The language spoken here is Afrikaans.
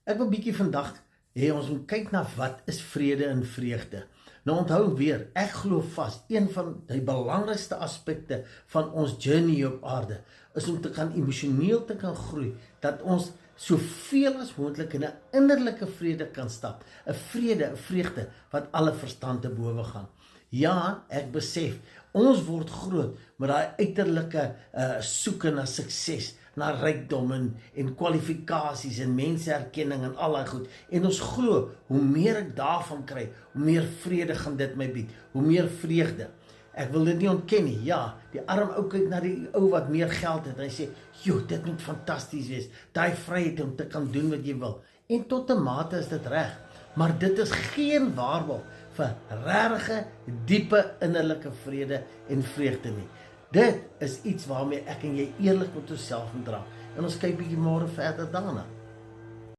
Ek wil bietjie vandag hê ons moet kyk na wat is vrede en vreugde. Nou onthou weer, ek glo vas, een van die belangrikste aspekte van ons journey op aarde is om te kan emosioneel te kan groei, dat ons soveel as moontlik in 'n innerlike vrede kan stap, 'n vrede, 'n vreugde wat alle verstand te bowe gaan. Ja, ek besef, ons word groot met daai uiterlike soeke na sukses, na rykdom en kwalifikasies en menseerkenning en al daai goed. En ons glo, hoe meer ek daarvan kry, hoe meer vrede gaan dit my bied, hoe meer vreugde. Ek wil dit nie ontken nie. Ja, die arm ou kyk na die ou wat meer geld het en hy sê, "Jo, dit moet fantasties wees. Daai vryheid om te kan doen wat jy wil." En tot 'n mate is dit reg, maar dit is geen waarborg vir regte, diepe innerlike vrede en vreugde nie. Dit is iets waarmee ek en jy eerlik met onsself moet dra. En ons kyk bietjie môre verder daarna.